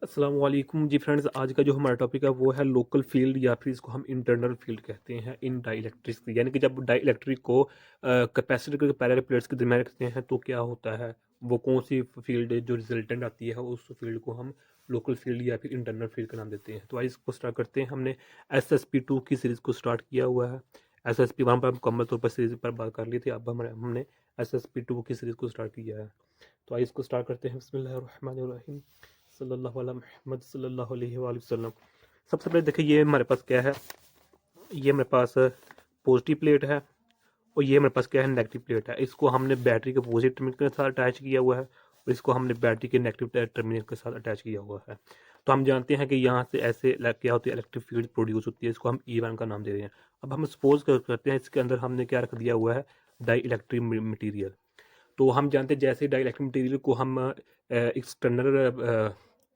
अस्सलाम वालेकुम जी फ्रेंड्स। आज का जो हमारा टॉपिक है वो है लोकल फील्ड या फिर इसको हम इंटरनल फील्ड कहते हैं इन डाइलेक्ट्रिक्स। यानी कि जब डाइलेक्ट्रिक को कैपेसिटर के पैरेलल प्लेट्स के दरमियान रखते हैं तो क्या होता है, वो कौन सी फील्ड जो रिजल्टेंट आती है उस फील्ड को हम लोकल फील्ड या फिर इंटरनल फील्ड का नाम देते हैं। तो आइए इसको स्टार्ट करते हैं। हमने SSP2 की सीरीज़ को स्टार्ट किया हुआ है। SSP1 पर मुकम्मल तौर पर सीरीज पर बात कर ली थी, अब हमने SSP2 की सीरीज़ को स्टार्ट किया है। तो आइए इसको स्टार्ट करते हैं। बिस्मिल्लाहिर्रहमानिर्रहीम, सल्लल्लाहु अला मुहम्मद सल्लल्लाहु अलैहि वसल्लम। सबसे पहले देखिए ये हमारे पास क्या है। ये हमारे पास पॉजिटिव प्लेट है और ये हमारे पास क्या है, नेगेटिव प्लेट है। इसको हमने बैटरी के पॉजिटिव टर्मिनल के साथ अटैच किया हुआ है और इसको हमने बैटरी के नेगेटिव टर्मिनल के साथ अटैच किया हुआ है। तो हम जानते हैं कि यहाँ से ऐसे क्या होती है, इलेक्ट्रिक फील्ड प्रोड्यूस होती है। इसको हम E1 का नाम दे रहे हैं। अब हम सपोज करते हैं इसके अंदर हमने क्या रख दिया हुआ है, डाई इलेक्ट्रिक मटीरियल। तो हम जानते हैं जैसे डाई इलेक्ट्रिक मटीरियल को हम एक्सटर्नल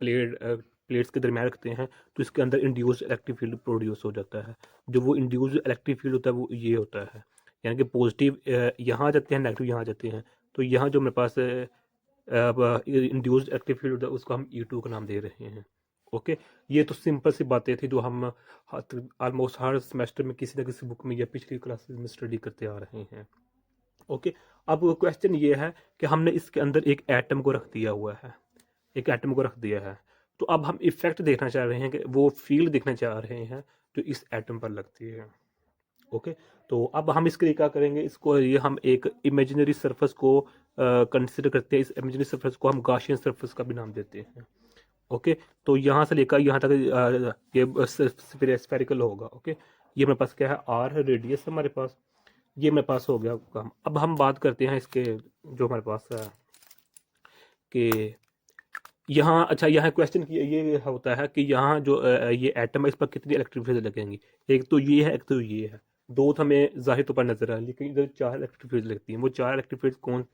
प्लेट्स के दरमियान रखते हैं तो इसके अंदर इंड्यूस्ड इलेक्ट्रिक फील्ड प्रोड्यूस हो जाता है। जो वो इंड्यूस्ड इलेक्ट्रिक फील्ड होता है वो ये होता है, यानी कि पॉजिटिव यहाँ आ जाते हैं, नेगेटिव यहाँ आ जाते हैं। तो यहाँ जो मेरे पास इंड्यूस्ड इलेक्ट्रिक फील्ड होता है उसको हम E2 का नाम दे रहे हैं। ओके, ये तो सिंपल सी बातें थी जो हम ऑलमोस्ट हर सेमेस्टर में किसी न किसी बुक में या पिछली क्लासेस में स्टडी करते आ रहे हैं। ओके, अब क्वेश्चन ये है कि हमने इसके अंदर एक एटम को रख दिया हुआ है, एक एटम को रख दिया है। तो अब हम इफेक्ट देखना चाह रहे हैं कि वो फील्ड देखना चाह रहे हैं जो इस एटम पर लगती है। ओके, तो अब हम इसके लिए क्या करेंगे, इसको ये हम एक इमेजिनरी सरफेस को कंसिडर करते हैं। इस इमेजिनरी सरफेस को हम गाशियन सरफेस का भी नाम देते हैं। ओके, तो यहाँ से लेकर यहाँ तक ये स्फेरिकल होगा। ओके, ये मेरे पास क्या है, R है, रेडियस है हमारे पास। ये मेरे पास हो गया काम। अब हम बात करते हैं इसके जो हमारे पास है कि यहाँ, अच्छा यहाँ क्वेश्चन ये होता है कि यहाँ जो ये एटम है इस पर कितनी इलेक्ट्रिक फील्ड लगेंगी। एक तो ये है, एक तो ये है। दो तो हमें जाहिर तौर पर नजर आ, लेकिन इधर 4 इलेक्ट्रिक फील्ड लगती हैं। वो 4 इलेक्ट्रिक फील्ड कौन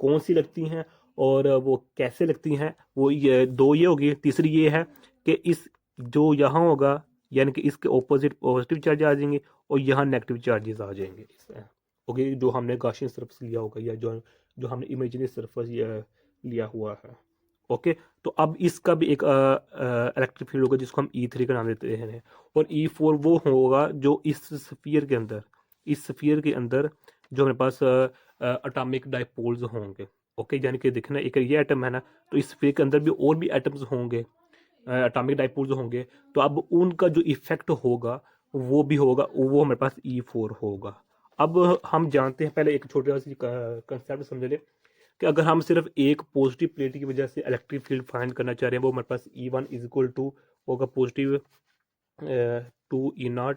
कौन सी लगती हैं और वो कैसे लगती हैं, वो ये दो ये होगी। तीसरी ये है कि इस जो यहाँ होगा, यानी कि इसके ऑपोजिट पॉजिटिव चार्ज आ जाएंगे और यहाँ नेगेटिव चार्जेस आ जाएंगे। ओके, जो हमने गाशियन सरफेस लिया होगा या जो जो हमने इमेजिनरी सरफेस लिया हुआ है। ओके, तो अब इसका भी एक इलेक्ट्रिक फील्ड होगा जिसको हम E3 का नाम देते हैं। और E4 वो होगा जो इस स्फीयर के अंदर, इस स्फीयर के अंदर जो हमारे पास एटॉमिक डाइपोल्स होंगे। ओके, यानी कि देखना एक ये एटम है ना, तो इस स्फीयर के अंदर भी और भी एटम्स होंगे, एटॉमिक डाइपोल्स होंगे। तो अब उनका जो इफेक्ट होगा वो भी होगा, वो हमारे पास E4 होगा। अब हम जानते हैं, पहले एक छोटा सा कंसेप्ट समझ ले कि अगर हम सिर्फ एक पॉजिटिव प्लेट की वजह से इलेक्ट्रिक फील्ड फाइंड करना चाह रहे हैं, वो हमारे पास E1 इज इक्वल टू होगा पॉजिटिव 2E0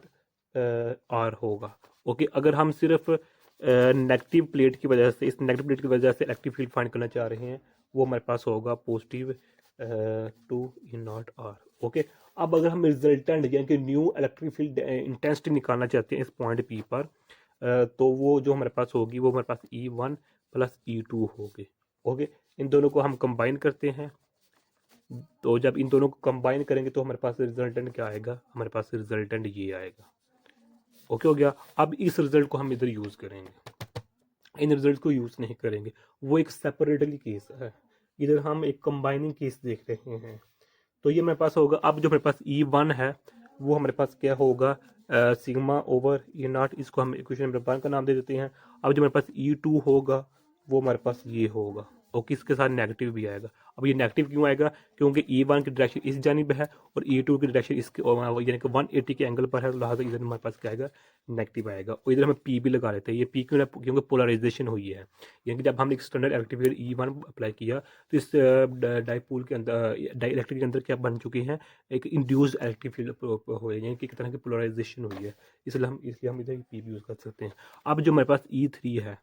R होगा। ओके, अगर हम सिर्फ नेगेटिव प्लेट की वजह से, इस नेगेटिव प्लेट की वजह से इलेक्ट्रिक फील्ड फाइंड करना चाह रहे हैं, वो हमारे पास होगा पॉजिटिव 2E0 R। ओके, अब अगर हम रिजल्टेंट यानी कि न्यू इलेक्ट्रिक फील्ड इंटेंसिटी निकालना चाहते हैं इस पॉइंट P पर, तो वो जो हमारे पास होगी वो हमारे पास E1 प्लस E2 होगी। ओके, इन दोनों को हम कंबाइन करते हैं। तो जब इन दोनों को कंबाइन करेंगे तो हमारे पास रिजल्टेंट क्या आएगा, हमारे पास रिजल्टेंट ये आएगा। ओके हो गया। अब इस रिजल्ट को हम इधर यूज करेंगे, इन रिजल्ट को यूज नहीं करेंगे, वो एक सेपरेटली केस है। इधर हम एक कंबाइनिंग केस देख रहे हैं। तो ये मेरे पास होगा, अब जो मेरे पास E1 है वो हमारे पास क्या होगा, सिग्मा ओवर E0। इसको हम इक्वेशन नंबर 1 का नाम दे देते हैं। अब जो मेरे पास E2 होगा वो हमारे पास ये होगा। ओके, इसके साथ नेगेटिव भी आएगा। अब ये नेगेटिव क्यों आएगा, क्योंकि E1 की डायरेक्शन इस जानिब है और E2 की डायरेक्शन इसके यानी कि 180 के एंगल पर है, तो लिहाजा इधर हमारे पास क्या आएगा, नेगेटिव आएगा। और इधर हमें P भी लगा लेते हैं। ये P क्यों, क्योंकि पोलराइजेशन हुई है। यानी कि जब हमने external electric field E1 apply किया तो इस डाईपोल के अंदर, डाई इलेक्ट्रिक के अंदर क्या बन चुकी है, एक इंड्यूस्ड इलेक्ट्रिक फील्ड हो है, यानी कि एक तरह की पोलराइजेशन हुई है। इसलिए हम इधर P भी यूज़ कर सकते हैं। अब जो हमारे पास E3 है,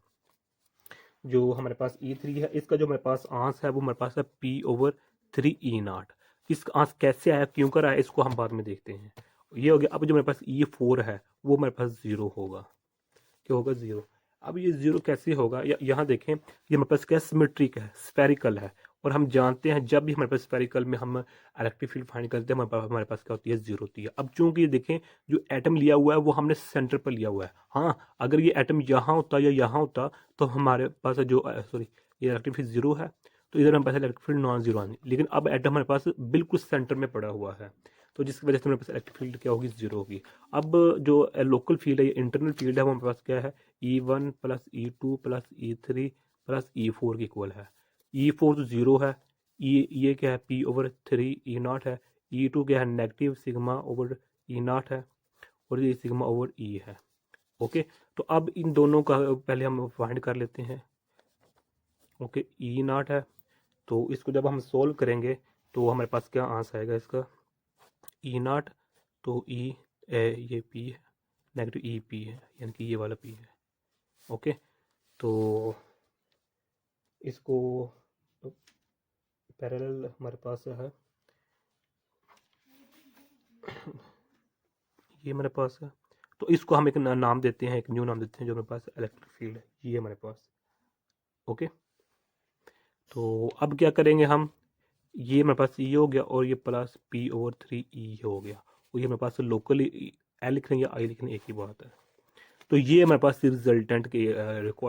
जो हमारे पास E3 है, इसका जो हमारे पास आंस है वो हमारे पास है P/3E0। इस आंस कैसे आया, क्यों कर आया, इसको हम बाद में देखते हैं। ये हो गया। अब जो हमारे पास E4 है वो हमारे पास 0 होगा। क्या होगा, 0। अब ये 0 कैसे होगा, यहाँ देखें, ये हमारे पास क्या सिमेट्रिक है, स्फेरिकल है। और हम जानते हैं जब भी हमारे पास स्फेरिकल में हम इलेक्ट्रिक फील्ड फाइंड करते हैं हमारे पास क्या होती है, 0 होती है। अब चूंकि ये देखें जो एटम लिया हुआ है वो हमने सेंटर पर लिया हुआ है। हाँ, अगर ये एटम यहाँ होता या यहाँ होता तो हमारे पास जो सॉरी, ये इलेक्ट्रिक फील्ड 0 है, तो इधर हमारे पास इलेक्ट्रिक फील्ड नॉन जीरो आनी, लेकिन अब एटम हमारे पास बिल्कुल सेंटर में पड़ा हुआ है, तो जिसकी वजह से हमारे पास इलेक्ट्रिक फील्ड क्या होगी, जीरो होगी। अब जो लोकल फील्ड है, इंटरनल फील्ड है, वो हमारे पास क्या है, E1 plus E2 plus E3 plus E4 के इक्वल है। E4 तो जीरो है, ये क्या है, P/3 E0 है, E2 क्या है, नेगेटिव सिग्मा ओवर E0 है, और ये सिग्मा ओवर E है। ओके, तो अब इन दोनों का पहले हम फाइंड कर लेते हैं। ओके, E0 है, तो इसको जब हम सोल्व करेंगे तो हमारे पास क्या आंसर आएगा इसका, E0, तो ये P है, नेगेटिव EP है, यानी कि ये वाला P है। ओके, तो इसको पैरेलल हमारे पास है, ये हमारे पास है, तो इसको हम एक नाम देते हैं, एक न्यू नाम देते हैं, जो हमारे पास इलेक्ट्रिक फील्ड है, ये हमारे पास। ओके, तो अब क्या करेंगे हम, ये हमारे पास E हो गया, और ये प्लस P/3 E हो गया, और ये हमारे पास लोकली L लिख रहे हैं या I लिख रहे हैं, एक ही बात है। तो ये हमारे पास रिजल्टेंट के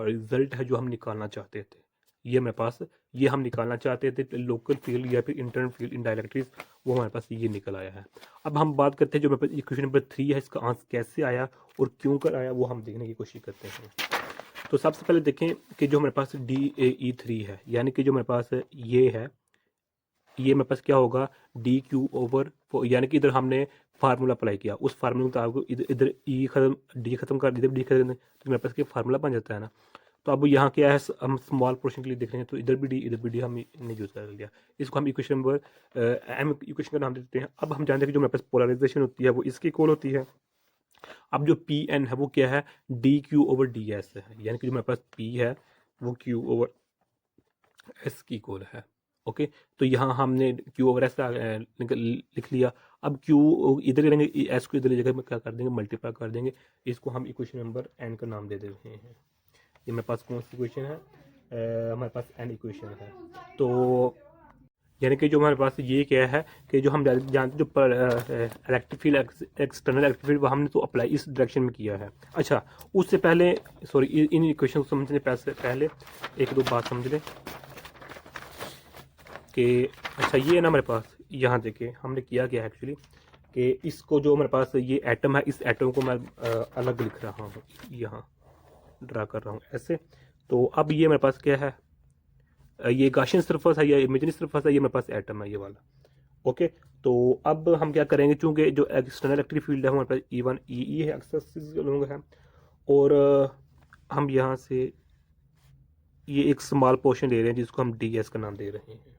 रिजल्ट है जो हम निकालना चाहते थे, ये हमारे पास, ये हम निकालना चाहते थे लोकल फील्ड या फिर इंटरनल फील्ड इन डायरेक्ट्रिक्स, वो हमारे पास ये निकल आया है। अब हम बात करते हैं जो हमारे पास इक्वेशन नंबर 3 है, इसका आंसर कैसे आया और क्यों कर आया, वो हम देखने की कोशिश करते हैं। तो सबसे पहले देखें कि जो हमारे पास DE3 है, यानी कि जो हमारे पास ये है, ये मेरे पास क्या होगा, DQ/, यानी कि इधर हमने फार्मूला अप्लाई किया, उस फार्मूला को आपको इधर E खत्म, D खत्म कर, इधर D खत्म, तो मेरे पास क्या फार्मूला बन जाता है ना। तो अब यहाँ क्या है, हम स्मॉल पोर्शन के लिए देख रहे हैं, तो इधर भी D, इधर भी D हमने यूज कर लिया। इसको हम इक्वेशन नंबर M इक्वेशन का नाम देते हैं। अब हम जानते हैं कि जो मेरे पास पोलराइजेशन होती है वो इसकी इक्वल होती है। अब जो PN है वो क्या है, DQ/DS है, यानी कि जो मेरे पास P है वो Q/S की इक्वल है। ओके, तो यहाँ हमने Q/S लिख लिया। अब Q इधर लेंगे, S को इधर जगह में क्या कर देंगे, मल्टीप्लाई कर देंगे। इसको हम इक्वेशन नंबर N का नाम दे देते हैं। ये मेरे पास कौन सी इक्वेशन है, हमारे पास N इक्वेशन है। तो यानी कि जो हमारे पास ये क्या है कि जो हम जानते जो electric field, external electric field, वो हमने तो अप्लाई इस डायरेक्शन में किया है। अच्छा, उससे पहले सॉरी, इन इक्वेशन को समझने पहले एक दो बात समझ लें कि अच्छा, ये ना हमारे पास यहाँ देखिए हमने किया क्या है एक्चुअली, कि इसको जो हमारे पास ये एटम है, इस एटम को मैं अलग लिख रहा हूँ, यहाँ ड्रा कर रहा हूँ ऐसे। तो अब ये मेरे पास क्या है, ये गाशियन सरफेस है या इमेजिनरी सरफेस है, ये मेरे पास एटम है, ये वाला। ओके, तो अब हम क्या करेंगे, चूंकि जो एक्सटर्नल इलेक्ट्रिक फील्ड है हमारे पास E1 E है, एक्सेस है, और हम यहाँ से ये एक स्मॉल पोर्शन ले रहे हैं जिसको हम DS का नाम दे रहे हैं।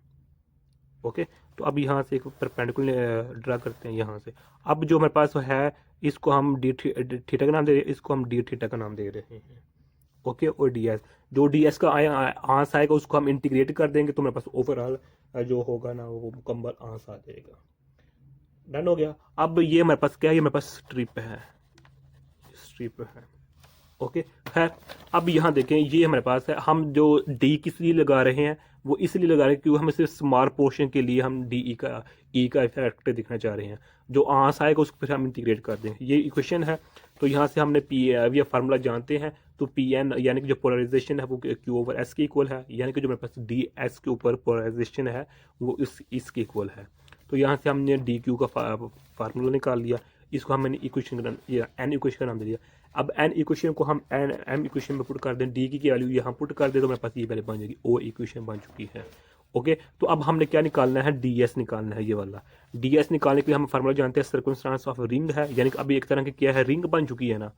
ओके, तो अब यहाँ से एक परपेंडिकुलर ड्रा करते हैं यहाँ से। अब जो हमारे पास है, इसको हम D थीटा का नाम दे रहे हैं, इसको हम D थीटा का नाम दे रहे हैं। ओके, और DS, जो DS का आंसर आएगा उसको हम इंटीग्रेट कर देंगे, तो मेरे पास ओवरऑल जो होगा ना वो मुकम्मल आंसर आ जाएगा। डन हो गया। अब ये मेरे पास क्या है, ये मेरे पास स्ट्रिप है, स्ट्रिप है। ओके, खैर अब यहाँ देखें, ये हमारे पास है, हम जो D किस लिए लगा रहे हैं, वो इसलिए लगा रहे हैं क्योंकि हम सिर्फ स्मॉल पोर्शन के लिए हम E का इफेक्ट दिखना चाह रहे हैं। जो आंसर आएगा उसको फिर हम इंटीग्रेट कर देंगे, ये इक्वेशन है। तो यहाँ से हमने ये फार्मूला जानते हैं, तो PN यानी कि जो पोलराइजेशन है वो Q/S के इक्वल है, यानी कि जो मेरे पास DS के ऊपर पोलराइजेशन है वो इसके इक्वल है। तो यहाँ से हमने DQ का फार्मूला निकाल लिया, इसको हमने इक्वेशन का N इक्वेशन का नाम दे दिया। अब N इक्वेशन को हम M इक्वेशन में पुट कर दें, D की वैल्यू यहाँ पुट कर दे, तो मेरे पास ये वैल्यू बन जाएगी, O इक्वेशन बन चुकी है। ओके, तो अब हमने क्या निकालना है, DS निकालना है, ये वाला DS निकालने के लिए हम फार्मूला जानते हैं, सर्कमस्टांस ऑफ रिंग है, यानी कि अभी एक तरह की क्या है, रिंग बन चुकी है ना,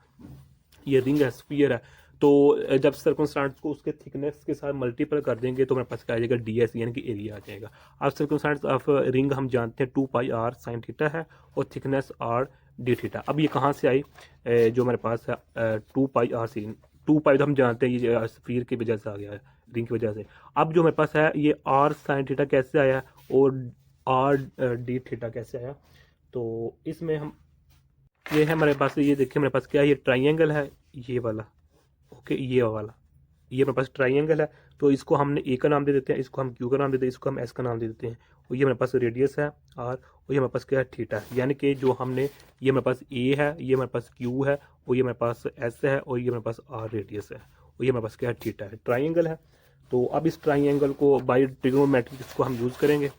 ये रिंग है, स्फीयर है। तो जब सर्कमस्टांस को उसके थिकनेस के साथ मल्टीपल कर देंगे तो मेरे पास क्या आ जाएगा, DS यानी कि एरिया आ जाएगा। अब सर्कमस्टांस ऑफ रिंग हम जानते हैं 2πr sin थीटा है, और थिकनेस R d थीटा। अब ये कहाँ से आई, जो हमारे पास है 2πr sin 2π तो हम जानते हैं ये स्फीयर की वजह से आ गया है, रिंग की वजह से। अब जो मेरे पास है ये R sin थीटा कैसे आया, और R d थीटा कैसे आया, तो इसमें हम ये है हमारे पास, ये देखिए मेरे पास क्या है, ये ट्राइंगल है, ये वाला। ओके, ये वाला, ये मेरे पास ट्राइंगल है, तो इसको हमने A का नाम दे देते हैं, इसको हम Q का नाम दे देते हैं, इसको हम S का नाम दे देते हैं। और ये मेरे पास रेडियस है R, और ये मेरे पास क्या है, थीटा है, यानी कि जो हमने, ये मेरे पास A है, ये मेरे पास Q है, और ये मेरे पास S है, और ये मेरे पास R रेडियस है, और ये मेरे पास क्या है, थीटा है, ट्राइंगल है। तो अब इस ट्राइंगल को बाय ट्रिग्नोमेट्री इसको हम यूज़ करेंगे।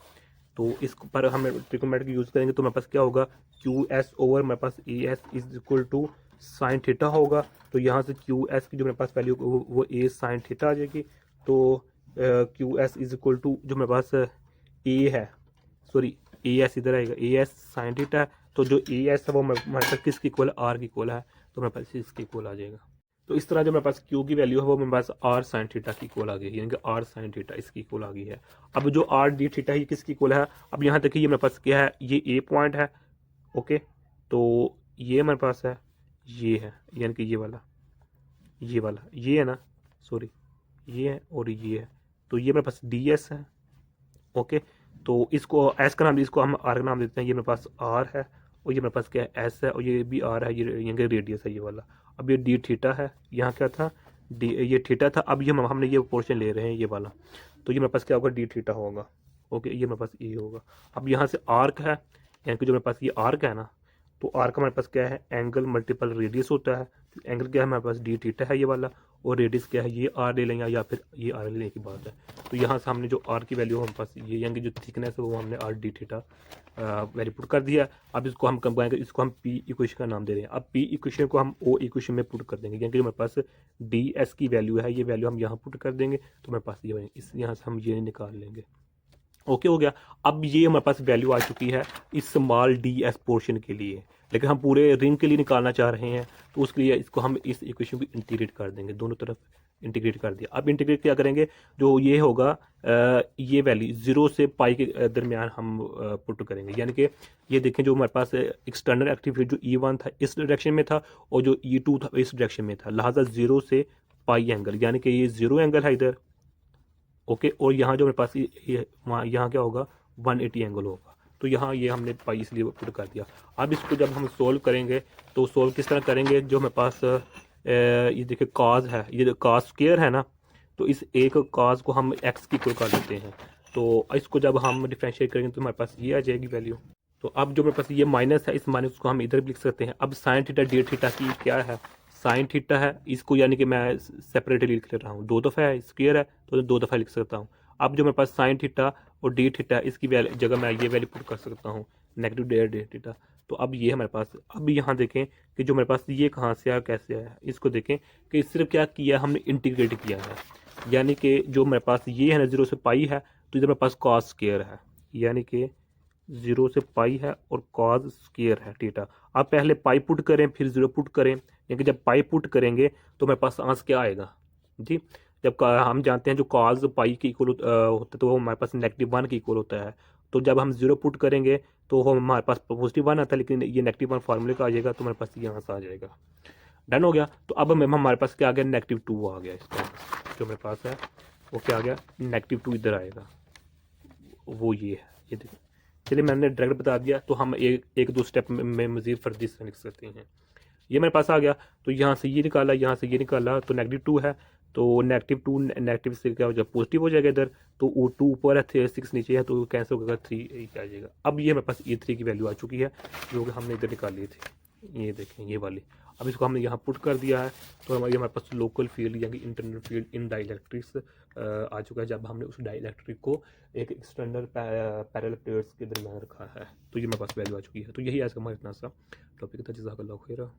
तो इस पर हम ट्रिग्नोमेट्री यूज़ करेंगे तो मेरे पास क्या होगा, क्यू एस ओवर मेरे पास A S is equal to sine theta होगा। तो यहाँ से क्यू एस की जो मेरे पास वैल्यू वो ए साइन थीटा आ जाएगी। तो Q S is equal to जो मेरे पास ए है, सॉरी ए एस इधर आएगा, ए एस साइन थीटा है। तो जो ए एस है वो हमारे पास किसकी इक्वल है, आर की इक्वल है। तो मेरे पास इसकी इक्वल आ जाएगा। तो इस तरह जो मेरे पास क्यू की वैल्यू है वो मेरे पास आर साइन थीटा की इक्वल आ गई है, यानी कि आर साइन थीटा इसकी इक्वल आ गई है। अब जो आर डी थीटा है किसकी इक्वल है, अब यहाँ देखिए ये मेरे पास क्या है, ये ए पॉइंट है। ओके, तो ये मेरे पास है, ये है, यानी कि ये वाला ये है ना, सॉरी ये है और ये है। तो ये मेरे पास डी एस है। ओके, तो इसको एस का नाम, इसको हम आर का नाम देते हैं। ये मेरे पास आर है और ये मेरे पास क्या है, एस है, और ये भी आर है, ये यहाँ रेडियस है ये वाला। अब ये डी थीटा है, यहाँ क्या था, डी ये थीटा था। अब ये हमने ये पोर्शन ले रहे हैं ये वाला, तो ये मेरे पास क्या होगा, डी थीटा होगा। ओके, ये मेरे पास ए होगा। अब यहाँ से आर्क है, यानी कि जो मेरे पास ये आर्क है ना, तो आर्क का मेरे पास क्या है, एंगल मल्टीपल रेडियस होता है। तो एंगल क्या है मेरे पास, डी थीटा है ये वाला, और रेडियस क्या है, ये आर ले लेंगे या फिर ये आर लेने की बात है। तो यहाँ से हमने जो आर की वैल्यू हमारे पास ये, यानी कि जो थिकनेस है वो हमने R D theta value put कर दिया। अब इसको हम कंबाइन कर, इसको हम पी इक्वेशन का नाम दे रहे हैं। अब पी इक्वेशन को हम ओ इक्वेशन में पुट कर देंगे, यानी कि हमारे पास डी एस की वैल्यू है, ये वैल्यू हम यहाँ पुट कर देंगे। तो हमारे पास ये इस यहाँ से हम ये निकाल लेंगे। ओके हो गया। अब ये हमारे पास वैल्यू आ चुकी है इस स्मॉल डी एस पोर्शन के लिए, लेकिन हम पूरे रिंग के लिए निकालना चाह रहे हैं। तो उसके लिए इसको हम इस इक्वेशन को इंटीग्रेट कर देंगे, दोनों तरफ इंटीग्रेट कर दिया। अब इंटीग्रेट क्या करेंगे, जो ये होगा ये वैल्यू 0 से पाई के दरमियान हम पुट करेंगे। यानी कि ये देखें, जो हमारे पास एक्सटर्नल एक्टिव फील्ड जो E1 था इस डायरेक्शन में था और जो E2 था इस डायरेक्शन में था, लिहाजा 0 से पाई एंगल, यानी कि ये 0 एंगल है इधर। ओके, और यहाँ जो मेरे पास यहाँ क्या होगा, 180 एंगल होगा। तो यहाँ ये हमने पाई इसलिए पुट कर दिया। अब इसको जब हम सोल्व करेंगे तो सोल्व किस तरह करेंगे, जो मेरे पास ये देखिए काज है, ये काज स्क्वायर है ना, तो इस एक काज को हम एक्स की इक्वल कर देते हैं। तो इसको जब हम डिफरेंशिएट करेंगे तो हमारे पास ये आ जाएगी वैल्यू। तो अब जो मेरे पास ये माइनस है, इस माइनस को हम इधर भी लिख सकते हैं। अब साइन थीटा डी थीटा की क्या है, साइन थीटा है, इसको यानी कि मैं सेपरेटली लिख ले रहा हूँ, 2 दफ़ा है, स्क्वायर है तो 2 दफ़ा लिख सकता हूँ। अब जो मेरे पास साइन थीटा और डी थीटा है, इसकी जगह मैं ये वैल्यू पुट कर सकता हूँ, नेगेटिव डी थीटा। तो अब ये हमारे पास, अब यहाँ देखें कि जो मेरे पास ये कहाँ से आया कैसे आया, इसको देखें कि सिर्फ क्या किया हमने, इंटीग्रेट किया है। यानी कि जो मेरे पास ये है ना 0 से पाई है, तो इधर मेरे पास कॉस स्क्वायर है, यानी कि 0 से पाई है और कॉज स्क्वायर है थीटा। आप पहले पाई पुट करें फिर 0 पुट करें, यानी जब पाई पुट करेंगे तो मेरे पास आंसर क्या आएगा जी, जब हम जानते हैं जो कॉज पाई के इक्वल होता है तो वो हमारे पास -1 के इक्वल होता है। तो जब हम 0 पुट करेंगे तो वो हमारे पास +1 आता है, लेकिन ये -1 फार्मूले का आ जाएगा, तो हमारे पास ये आंसर आ जाएगा। डन हो गया। तो अब हमारे पास क्या आ गया, -2 आ गया। इसका जो मेरे पास है वो क्या आ गया, -2 इधर आएगा, वो ये है, ये देखिए। चलिए मैंने डायरेक्ट बता दिया, तो हम एक दो स्टेप में मजीद फर्जी से लिख सकते हैं। ये मेरे पास आ गया, तो यहाँ से ये निकाला, यहाँ से ये निकाला, तो -2 है, तो -2 नेगेटिव से क्या हो जाएगा, पॉजिटिव हो जाएगा इधर। तो वो 2 ऊपर है, 6 नीचे है, तो कैंसिल होगा, 3 आ जाएगा। अब ये मेरे पास E3 की वैल्यू आ चुकी है, जो कि हमने इधर निकाली थी, ये देखें ये वाली। अब इसको हमने यहाँ पुट कर दिया है, तो हमारे पास लोकल फील्ड यानी इंटरनल फील्ड इन डाइलेक्ट्रिक्स आ चुका है, जब हमने उस डाइलेक्ट्रिक को एक एक्सटर्नल पैरेलल प्लेट्स के दरमियान रखा है। तो ये मेरे पास वैल्यू आ चुकी है। तो यही आज का हमारा इतना सा टॉपिक था। जज़ाकल्लाहु खैरा।